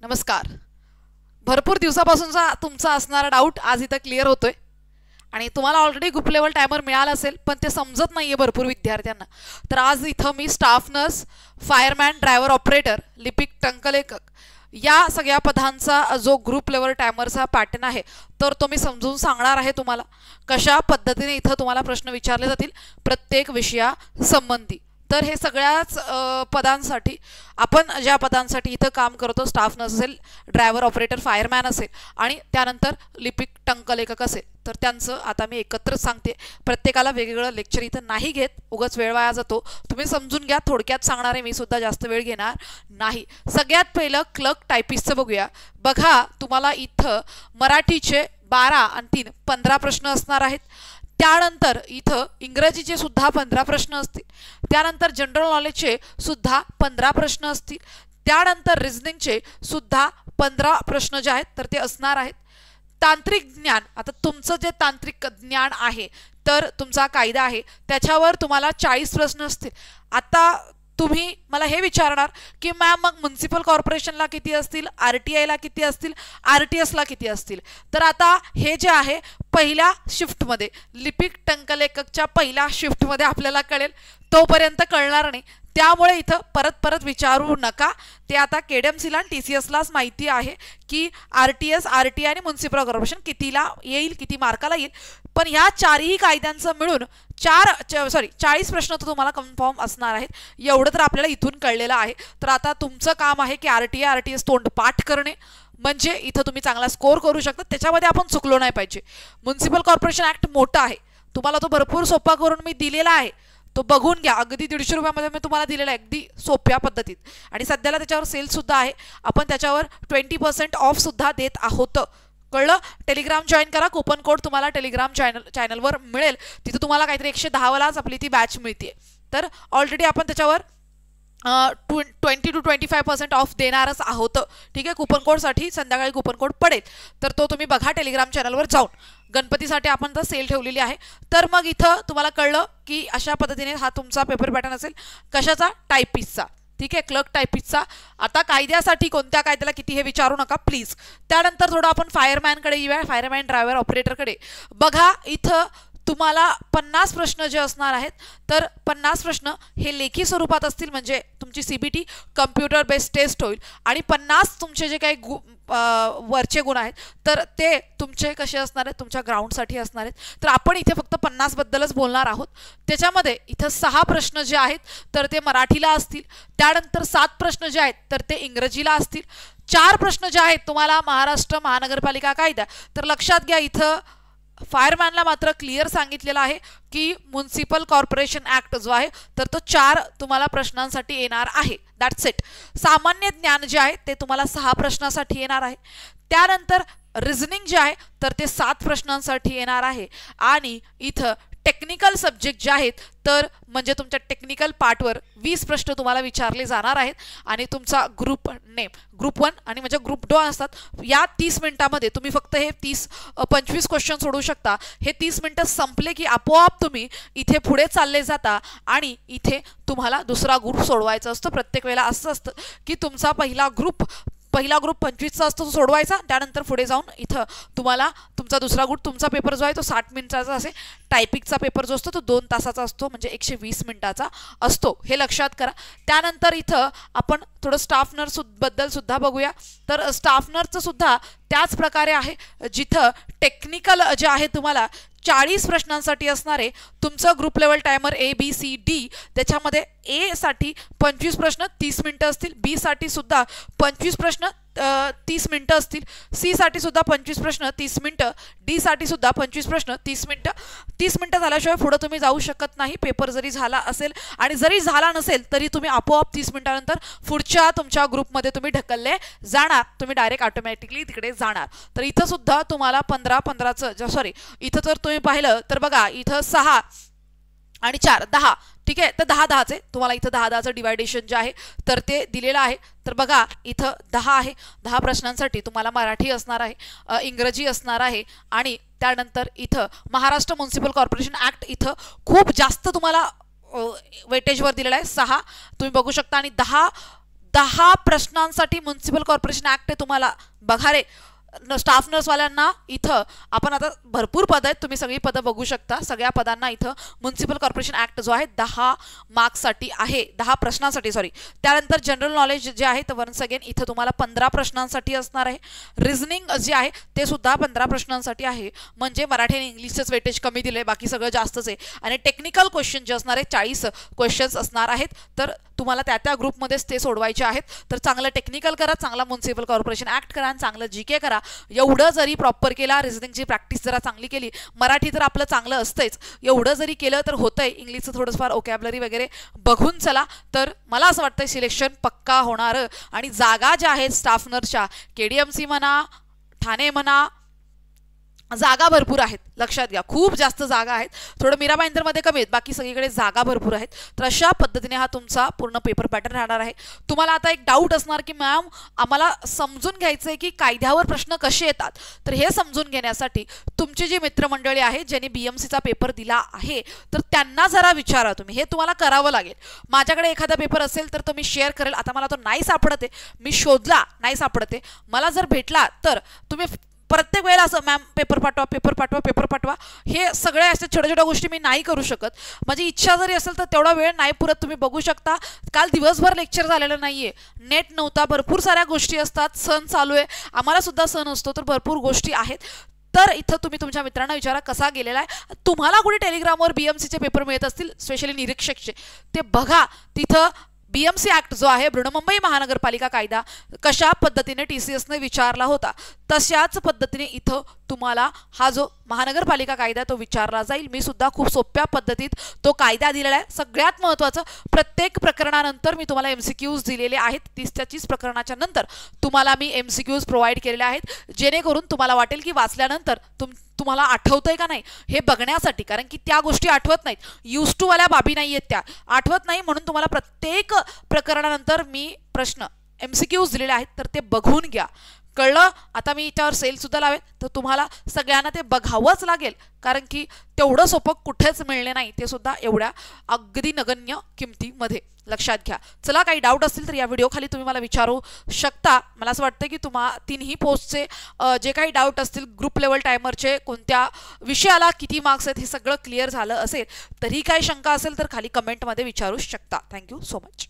नमस्कार. भरपूर दिवसापासूनचा तुमचा असणारा डाऊट आज इथं क्लिअर होतोय आणि तुम्हाला ऑलरेडी ग्रुप लेवल टायमर मिळाला असेल पण ते समजत नाहीये भरपूर विद्यार्थ्यांना. तर आज इथं मी staff nurse, fireman, driver operator, लिपिक, टंकलेखक या सगळ्या पदांचा जो ग्रुप लेवल टायमरचा पॅटर्न आहे तर तो मी समजून सांगणार आहे तुम्हाला. कशा पद्धतीने इथं तुम्हाला प्रश्न विचारले जातील प्रत्येक विषया संबंधी. तर हे सगळ्याच पदांसाठी आपण ज्या पदांसाठी इथं काम करतो, स्टाफ नर्स असेल, ड्रायव्हर ऑपरेटर, फायरमॅन असेल आणि त्यानंतर लिपिक, टंकलेखक असेल, तर त्यांचं आता मी एकत्रच सांगते. प्रत्येकाला वेगवेगळं लेक्चर इथं नाही घेत, उगाच वेळ वाया जातो. तुम्ही समजून घ्या, थोडक्यात सांगणार आहे मी सुद्धा, जास्त वेळ घेणार नाही. सगळ्यात पहिलं क्लर्क टायपिस्टचं बघूया. बघा, तुम्हाला इथं मराठीचे 12 आणि 3 15 प्रश्न असणार आहेत. त्यानंतर इथं इंग्रजीचे सुद्धा 15 प्रश्न असतील. त्यानंतर जनरल नॉलेजचे सुद्धा 15 प्रश्न असतील. त्यानंतर रिझनिंगचे सुद्धा 15 प्रश्न जे आहेत तर ते असणार आहेत. तांत्रिक ज्ञान, आता तुमचं जे तांत्रिक ज्ञान आहे तर तुमचा कायदा आहे त्याच्यावर तुम्हाला 40 प्रश्न असतील. आता तुम्ही मला हे विचारणार की मॅम मग म्युनिसिपल कॉर्पोरेशनला किती असतील, RTIला किती असतील, RTSला किती असतील. तर आता हे जे आहे पहिल्या शिफ्टमध्ये, लिपिक टंकलेखकच्या पहिल्या शिफ्टमध्ये आपल्याला कळेल, तोपर्यंत कळणार नाही. त्यामुळे इथं परत परत विचारू नका. ते आता KDMCला आणि TCSलाच माहिती आहे की RTS, RTI आणि म्युनिसिपल कॉर्पोरेशन कितीला येईल, किती मार्काला येईल. पण या चारही कायद्यांचं मिळून 40 प्रश्न तर तुम्हाला कन्फर्म असणार आहेत. एवढं तर आपल्याला इथून कळलेलं आहे. तर आता तुमचं काम आहे की RTI, RTS तोंडपाठ करणे, म्हणजे इथं तुम्ही चांगला स्कोर करू शकता. त्याच्यामध्ये आपण चुकलो नाही पाहिजे. म्युनिसिपल कॉर्पोरेशन ऍक्ट मोठा आहे, तुम्हाला तो भरपूर सोपा करून मी दिलेला आहे, तो बघून घ्या. अगदी 150 रुपयामध्ये मी तुम्हाला दिलेला आहे, अगदी सोप्या पद्धतीत. आणि सध्याला त्याच्यावर सेल सुद्धा आहे, आपण त्याच्यावर 20% ऑफ सुद्धा देत आहोत. कळलं? टेलिग्राम जॉईन करा, कुपन कोड तुम्हाला टेलिग्राम चॅनलवर मिळेल. तिथे तुम्हाला काहीतरी 110 वालाच आपली ती बॅच मिळते. तर ऑलरेडी आपण त्याच्यावर 20 to 25% ऑफ देणारच आहोत. ठीक आहे, कुपन कोडसाठी संध्याकाळी कुपन कोड पडेल, तर तो तुम्ही बघा टेलिग्राम चॅनलवर जाऊन. गणपतीसाठी आपण तर सेल ठेवलेली आहे. तर मग इथं तुम्हाला कळलं की अशा पद्धतीने हा तुमचा पेपर पॅटर्न असेल. कशाचा? टायपिस्टचा. ठीक आहे, क्लर्क टायपिस्टचा. आता कायद्यासाठी कोणत्या कायद्याला किती हे विचारू नका प्लीज. त्यानंतर थोडं आपण फायरमॅनकडे येऊया, फायरमॅन, ड्रायव्हर ऑपरेटरकडे. बघा, इथं तुम्हाला 50 प्रश्न जे असणार आहेत तर 50 प्रश्न हे लेखी स्वरूपात असतील, म्हणजे तुमची CBT कम्प्युटर बेस्ड टेस्ट होईल. आणि 50 तुमचे जे काही वरचे गुण आहेत तर ते तुमचे कसे असणार आहेत, तुमच्या ग्राउंडसाठी असणार आहेत. तर आपण इथे फक्त 50 बद्दलच बोलणार आहोत. त्याच्यामध्ये इथं 6 प्रश्न जे आहेत तर ते मराठीला असतील. त्यानंतर 7 प्रश्न जे आहेत तर ते इंग्रजीला असतील. 4 प्रश्न जे आहेत तुम्हाला महाराष्ट्र महानगरपालिका कायदा. तर लक्षात घ्या, इथं फायरमॅनला मात्र क्लिअर सांगितलेलं आहे की म्युनिसिपल कॉर्पोरेशन ऍक्ट जो आहे तर तो 4 तुम्हाला प्रश्नांसाठी येणार आहे. That's it. सामान्य ज्ञान जे आहे ते तुम्हाला 6 प्रश्नांसाठी येणार आहे. त्यानंतर रिझनिंग जे आहे तर ते 7 प्रश्नांसाठी येणार आहे. आणि इथं टेक्निकल सब्जेक्ट जे आहेत तर म्हणजे तुमच्या टेक्निकल पार्टवर 20 प्रश्न तुम्हाला विचारले जाणार आहेत. आणि तुमचा ग्रुप नेम, ग्रुप 1 आणि म्हणजे ग्रुप 2 असतात. या 30 मिनिटामध्ये तुम्ही फक्त हे 25 क्वेश्चन सोडवू शकता. हे 30 मिनिटं संपले की आपोआप तुम्ही इथे पुढे चालले जाता आणि इथे तुम्हाला दुसरा ग्रुप सोडवायचा असतो. प्रत्येक वेळेला असं असतं की तुमचा पहिला ग्रुप 25चा असतो, तो सोडवायचा. त्यानंतर पुढे जाऊन इथं तुम्हाला तुमचा दुसरा ग्रुप, तुमचा पेपर जो आहे तो 60 मिनिटाचा असेल. टायपिंगचा पेपर जो असतो तो 2 तासाचा असतो, म्हणजे 120 मिनिटाचा असतो. हे लक्षात करा. त्यानंतर इथं आपण थोडं स्टाफ नर्स बद्दल सुद्धा बघूया. तर स्टाफ नर्सचं सुद्धा त्याच प्रकारे आहे, जिथं टेक्निकल जे आहे तुम्हाला 40 प्रश्नांसाठी असणारे तुमचं ग्रुप लेवल टायमर ABCD. त्याच्यामध्ये A साठी 25 प्रश्न 30 मिनिटं असतील, B साठी सुद्धा 25 प्रश्न 30 मिनिटं असतील, C साठी सुद्धा 25 प्रश्न 30 मिनिटं, D साठी सुद्धा 25 प्रश्न 30 मिनिटं. 30 मिनिटं झाल्याशिवाय पुढे तुम्ही जाऊ शकत नाही. पेपर जरी झाला असेल आणि जरी झाला नसेल तरी तुम्ही आपोआप 30 मिनिटानंतर पुढच्या तुमच्या ग्रुपमध्ये तुम्ही ढकलले जाणार. तुम्ही डायरेक्ट ऑटोमॅटिकली तिकडे जाणार. तर इथं सुद्धा तुम्हाला 15-15चं सॉरी, इथं जर तुम्ही पाहिलं तर बघा, इथं 6 आणि 4 10. ठीक आहे, तर 10-10चे तुम्हाला इथं 10-10चं डिवायडेशन जे आहे तर ते दिलेलं आहे. तर बघा, इथं 10 आहे. 10 प्रश्नांसाठी तुम्हाला मराठी असणार आहे, इंग्रजी असणार आहे. आणि त्यानंतर इथं महाराष्ट्र म्युनिसिपल कॉर्पोरेशन ऍक्ट इथं खूप जास्त तुम्हाला वेटेजवर दिलेला आहे. 6 तुम्ही बघू शकता. आणि 10 10 प्रश्नांसाठी म्युनिसिपल कॉर्पोरेशन ऍक्ट आहे तुम्हाला. बघा रे स्टाफ नर्सवाल्यांना इथं आपण आता भरपूर पद आहेत, तुम्ही सगळी पदं बघू शकता. सगळ्या पदांना इथं म्युनिसिपल कॉर्पोरेशन ऍक्ट जो आहे 10 मार्क्ससाठी आहे, 10 प्रश्नांसाठी सॉरी. त्यानंतर जनरल नॉलेज जे आहे तर वन्स अगेन इथं तुम्हाला 15 प्रश्नांसाठी असणार आहे. रिझनिंग जे आहे ते सुद्धा 15 प्रश्नांसाठी आहे. म्हणजे मराठी आणि इंग्लिशचंच वेटेज कमी दिले, बाकी सगळं जास्तच आहे. आणि टेक्निकल क्वेश्चन जे असणार आहे 40 क्वेश्चन्स असणार आहेत. तर तुम्हाला त्या ग्रुपमध्येच ते सोडवायचे आहेत. तर चांगलं टेक्निकल करा, चांगला म्युनिसिपल कॉर्पोरेशन ऍक्ट करा आणि चांगलं जीके करा. एवढं जरी प्रॉपर केला, रिझनिंगची प्रॅक्टिस जरा चांगली केली, मराठी तर आपलं चांगलं असतंच, एवढं जरी केलं तर होतंय. इंग्लिशचं थोडंफार ओकॅबलरी वगैरे बघून चला, तर मला असं वाटतं सिलेक्शन पक्का होणार. आणि जागा ज्या आहेत स्टाफ नर्सच्या KDMC म्हणा, ठाणे म्हणा, जागा भरपूर आहेत. लक्षात घ्या, खूप जास्त जागा आहेत. थोडं मीरा भाईंदरमध्ये कमी आहेत, बाकी सगळीकडे जागा भरपूर आहेत. तर अशा पद्धतीने हा तुमचा पूर्ण पेपर पॅटर्न राहणार आहे. तुम्हाला आता एक डाऊट असणार की मॅम आम्हाला समजून घ्यायचं आहे की कायद्यावर प्रश्न कसे येतात. तर हे समजून घेण्यासाठी तुमची जी मित्रमंडळी आहे ज्यांनी BMCचा पेपर दिला आहे तर त्यांना जरा विचारा तुम्ही. हे तुम्हाला करावं लागेल. माझ्याकडे एखादा पेपर असेल तर तो मी शेअर करेल. आता मला तो नाही सापडत आहे, मी शोधला नाही सापडत आहे, मला जर भेटला तर तुम्ही प्रत्येक वेळेला असं मॅम पेपर पाठवा पेपर पाठवा पेपर पाठवा, हे सगळे अशा छोट्या छोट्या गोष्टी मी नाही करू शकत. माझी इच्छा जरी असेल तर तेवढा वेळ नाही पुरत. तुम्ही बघू शकता काल दिवसभर लेक्चर झालेलं नाहीये, नेट नव्हता, भरपूर साऱ्या गोष्टी असतात, सण चालू आहे, आम्हाला सुद्धा सण असतो, तर भरपूर गोष्टी आहेत. तर इथं तुम्ही तुमच्या मित्रांना विचारा कसा गेलेला आहे. तुम्हाला कुठे टेलिग्रामवर BMCचे पेपर मिळत असतील स्पेशली निरीक्षकचे, ते बघा. तिथं BMC ऍक्ट जो आहे बृहन्मुंबई महानगरपालिका कायदा कशा पद्धतीने TCSने विचारला होता तशाच पद्धतीने इथं तुम्हाला हा जो महानगरपालिका कायदा तो विचारला जाईल. मी सुद्धा खूप सोप्या पद्धतीत तो कायदा दिलेला आहे. सगळ्यात महत्त्वाचं प्रत्येक प्रकरणानंतर मी तुम्हाला MCQs दिलेले आहेत. 30 प्रकरणाच्या नंतर तुम्हाला मी MCQs प्रोव्हाइड केलेले आहेत, जेणेकरून तुम्हाला वाटेल की वाचल्यानंतर तुम्हाला आठवतंय का नाही हे बघण्यासाठी. कारण की त्या गोष्टी आठवत नाहीत, यूज टू वाल्या बाबी नाही आहेत, त्या आठवत नाही. म्हणून तुम्हाला प्रत्येक प्रकरणानंतर मी प्रश्न MCQs दिलेले आहेत, तर ते बघून घ्या. कळलं? आता मी याच्यावर सेल सुद्धा लावेन, तर तुम्हाला सगळ्यांना ते बघावंच लागेल. कारण की तेवढं सोपं कुठेच मिळले नाही, ते सुद्धा एवढ्या अगदी नगण्य किमतीमध्ये. लक्षात घ्या. चला, काही डाऊट असतील तर या व्हिडिओ खाली तुम्ही मला विचारू शकता. मला असं वाटतं की तिन्ही पोस्टचे जे काही डाऊट असतील, ग्रुप लेवल टायमरचे कोणत्या विषयाला किती मार्क्स आहेत हे सगळं क्लिअर झालं असेल. तरी काही शंका असेल तर खाली कमेंटमध्ये विचारू शकता. Thank you so much.